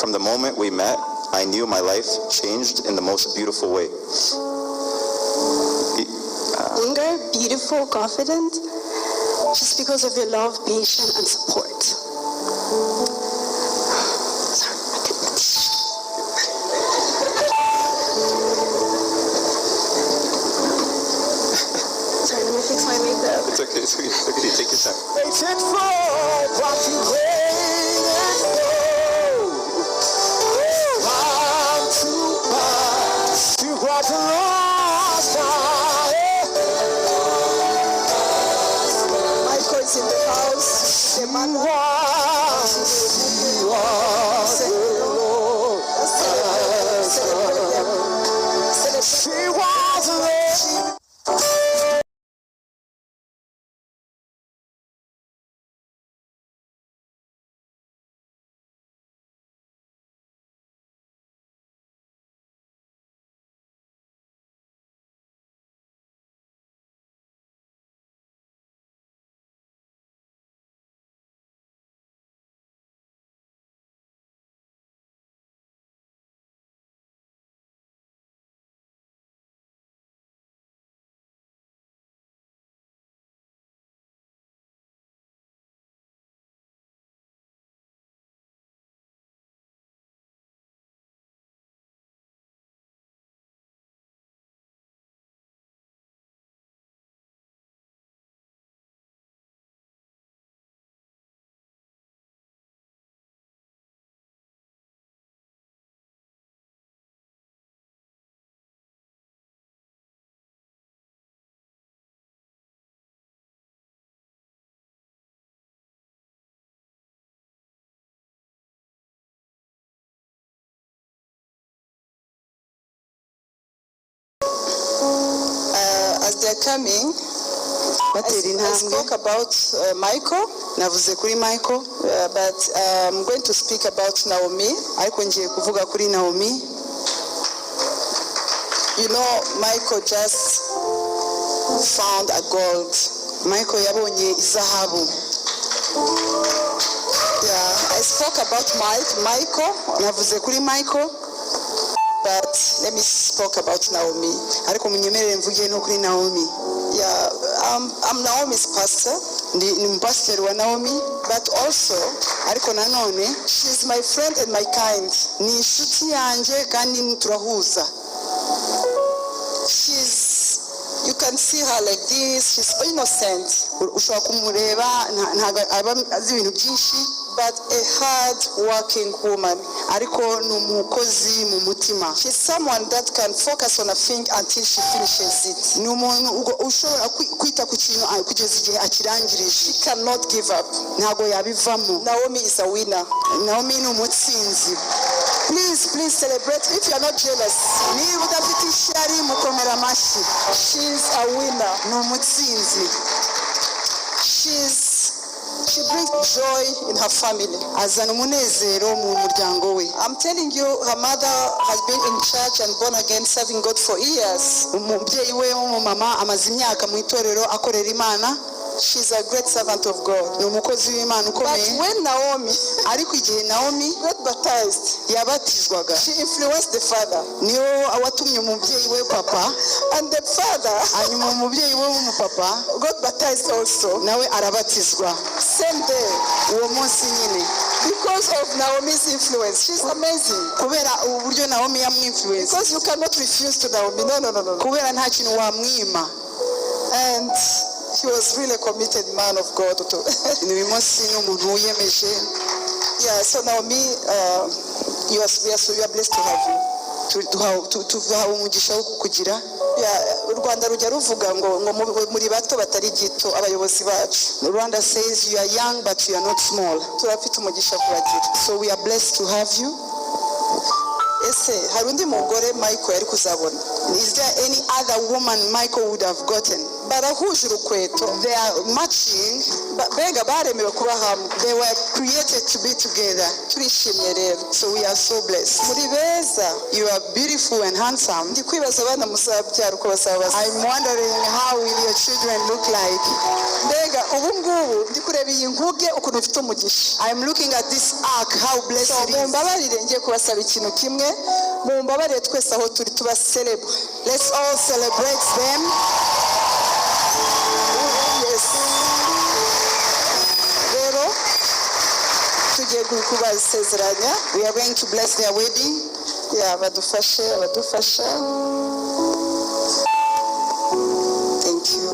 From the moment we met, I knew my life changed in the most beautiful way. Younger, beautiful, confident, just because of your love, patience, and support. Sorry, let me fix my makeup. It's okay, it's okay. Take your time. Waited for what you waited for. Come to pass. You got the lost time. Michael is in the house. The mother. You are the Lord. Celebrate them. She was the As they're coming, I spoke about Michael, navuze kuri Michael, but I'm going to speak about Naomi. ariko ngiye kuvuga kuri Naomi. You know, Michael just found a gold. Michael yabonye izahabu. Yeah, I spoke about Michael. Navuze kuri Michael, but let me speak about Naomi. ariko munyemerere mvuge no kuri Naomi. Yeah, I'm Naomi's pastor. Ni mpastor wa Naomi, but also, ariko nanone she's my friend and my kind. ni inshuti yanje kandi turahuza. You can see her like this. She's innocent. Ushobora kumureba ntago azi ibintu byinshi, but a hard working woman. ariko ni umukozi mu mutima. She's someone that can focus on a thing until she finishes it. Ni umuntu ushobora kwita ku kintu kugeza igihe akirangirije. She cannot give up. Ntago yabivamo. Naomi is a winner. Naomi ni umutsinzi. Please celebrate. If you are not jealous, niba udafite ishyari mukomera amashyi. She's a winner. Ni umutsinzi. She brings joy in her family. Azana umunezero mu muryango we. I'm telling you, her mother has been in church and born again, serving God for years. Umubyeyi we w'umumama amaze imyaka mu itorero akorera Imana. She's a great servant of God. Ni umukozi w'Imana ukomeye. But when Naomi, ariko igihe Naomi got baptized, yabatizwaga, she influenced the father. Niyo awatumye umubyeyi we papa, and the father, hanyuma umubyeyi we w'umupapa got baptized also. Nawe arabatizwa. Same day. Uwo munsi nyine. Because of Naomi's influence. She's amazing. Kubera uburyo Naomi yamwinfluence. Because you cannot refuse to Naomi. No. Kubera nta kintu wamwima. And he was really a committed man of God. Ni munsi ni umuntu wiyemeje. Yeah, so Naomi, we are blessed to have you. Tuha umugisha wo kukugira. Yeah, u Rwanda rujya ruvuga ngo muri bato batari gito abayobozi bacu. Rwanda says you are young but you are not small. Turafite umugisha kubagira. So we are blessed to have you. Ese hari undi mugore Michael yari kuzabona? Is there any other woman Michael would have gotten? barahuje urukweto. They are matching. Mbega baremewe kuba hamwe. They were created to be together. Turishimye rero. So we are so blessed. Muri beza. You are beautiful and handsome. Ndi kwibaza abana muzabyara uko bazaba. I'm wondering how will your children look like. Mbega ubu ngubu ndi kureba iyi nguge ukuntu ufite umugisha. I'm looking at this ark, how blessed it is. Mumbabarire ngiye kubasaba ikintu kimwe. Mumbabarire twese aho turi tuba celebrate. Let's all celebrate them. Yes. Rero tugiye kubasezeranya. We are going to bless their wedding. Yeah, badufashe. Thank you.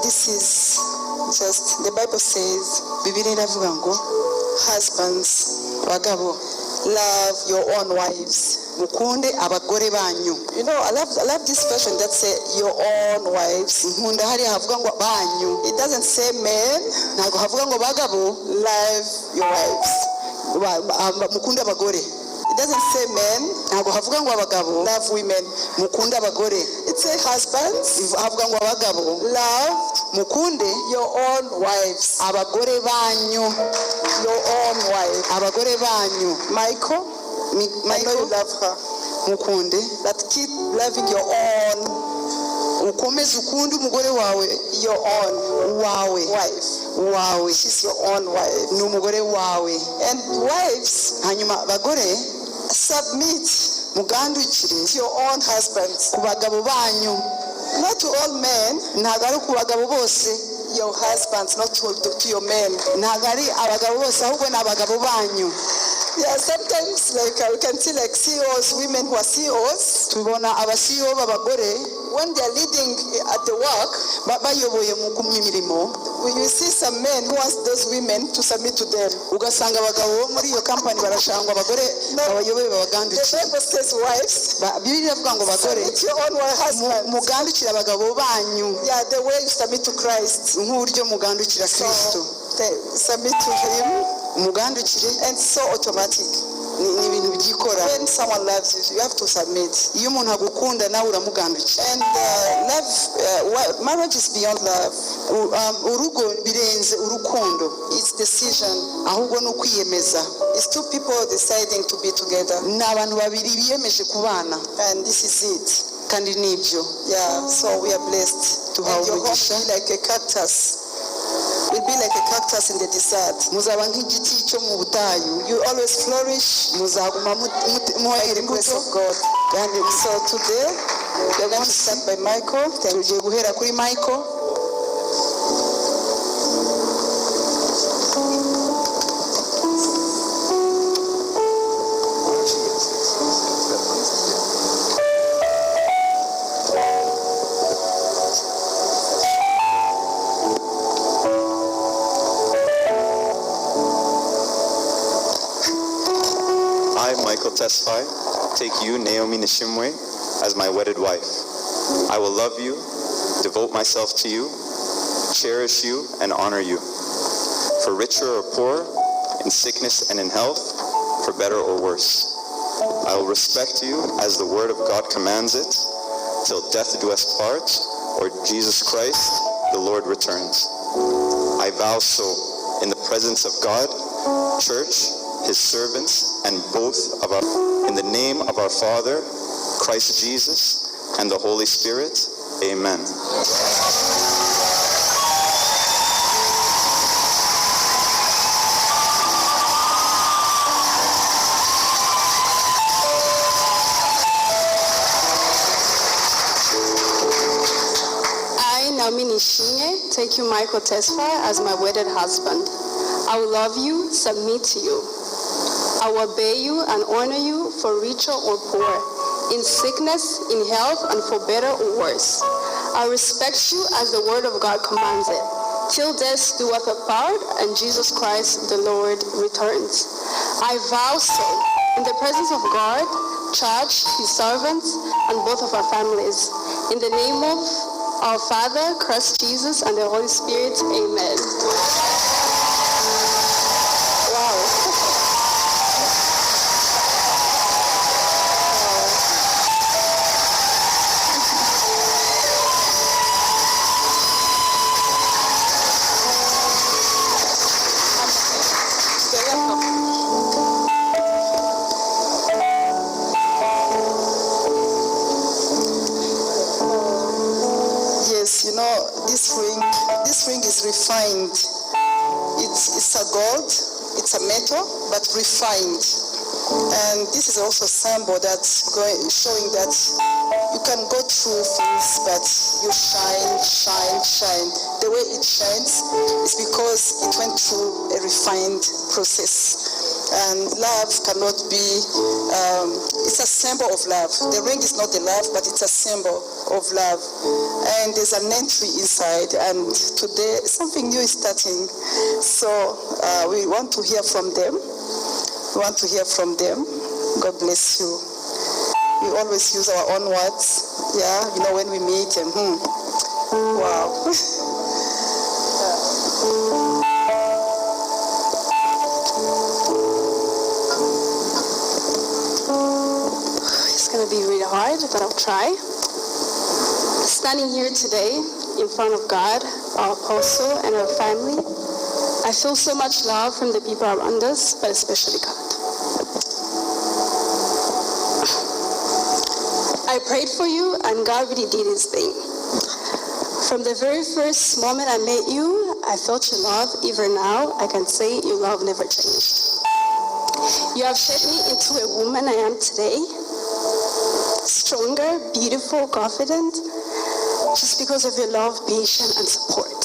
This is just, the Bible says, Bibiliya iravuga ngo husbands, bagabo, love your own wives. mukunde abagore banyu. You know, I love this version that say your own wives. Nkunda hari havuga ngo banyu. It doesn't say men. Ntabwo havuga ngo bagabo, Love your wives. mukunde abagore. It doesn't say men. Ntabwo havuga ngo abagabo, Love women. mukunde abagore. It says husbands. Havuga ngo abagabo, Love mukunde your own wives. abagore banyu. Your own wife. Abagore banyu. Michael, I know you Michael, love her. mukunde. But keep loving your own Ukomeze ukunde umugore wawe. your own Wawe. wife. Wawe. She's your own wife. Ni umugore wawe. And wives, Hanyuma abagore submit mugandukire to your own husbands. ku bagabo banyu. Not to all men, Ntabwo ari ku bagabo bose. your husbands, not to your men. Ntabwo ari abagabo bose ahubwo ni abagabo banyu. Yeah, sometimes like we can see like CEOs, women who are CEOs, Tubona abasiyo b'abagore when they are leading at the work, bayoboye mu mirimo, you see some men who want those women to submit to them. ugasanga abagabo bo muri iyo kampani barashanga abagore babayoboye The babagandukire. Bible says, wives, Bibiliya iravuga ngo bagore submit to your own husband. mugandukire abagabo banyu Yeah, the way you submit to Christ. nk'uburyo mugandukira Kristo. They submit to Him, Mugandukire and so automatic. ni ibintu byikora. When someone loves you, you have to submit. Iyo umuntu agukunda nawe uramugandukira. And marriage is beyond love. Urugo birenze urukundo, It's decision. ahubwo ni ukwiyemeza. It's two people deciding to be together, Ni abantu babiri biyemeje kubana, and this is it. kandi nibyo. Yeah, so we are blessed. To have And your home umugisha. will be like a cactus. Will be like a cactus in the desert. Muzaba nk'igiti cyo mu butayu, You always flourish muzaguma by the grace imbuto. of God. Kandi So today, we are going to start by Michael. Thank you. tugiye guhera kuri Michael. I, Michael Tesfaye, take you, Naomi Nishimwe, as my wedded wife. I will love you, devote myself to you, cherish you, and honor you. For richer or poor, in sickness and in health, for better or worse. I will respect you as the word of God commands it, till death do us part, or Jesus Christ, the Lord, returns. I vow so in the presence of God, church, his servants, and both of our, in the name of our Father, Christ Jesus, and the Holy Spirit. Amen. I, Naomi Nishimwe, take you, Michael Tesfaye, as my wedded husband. I will love you, submit to you. I will obey you and honor you for richer or poor, in sickness, in health, and for better or worse. I respect you as the word of God commands it, till death do us apart, and Jesus Christ the Lord returns. I vow so in the presence of God, church, his servants, and both of our families. In the name of our Father, Christ Jesus, and the Holy Spirit. Amen. refined. It's a gold, it's a metal, but refined. And this is also a symbol that's showing that you can go through things, but you shine, shine, shine. The way it shines is because it went through a refined process. And love cannot be, it's a symbol of love. The ring is not the love, but it's a symbol of love. And there's an entry inside, and today something new is starting. So we want to hear from them. We want to hear from them. God bless you. We always use our own words. Yeah, you know, when we meet them. Wow. It's going to be really hard, but I'll try. Standing here today in front of God, our apostle, and our family, I feel so much love from the people around us, but especially God. I prayed for you, and God really did his thing. From the very first moment I met you, I felt your love. Even now, I can say your love never changed. You have shaped me into a woman I am today. Stronger, beautiful, confident, just because of your love, patience, and support.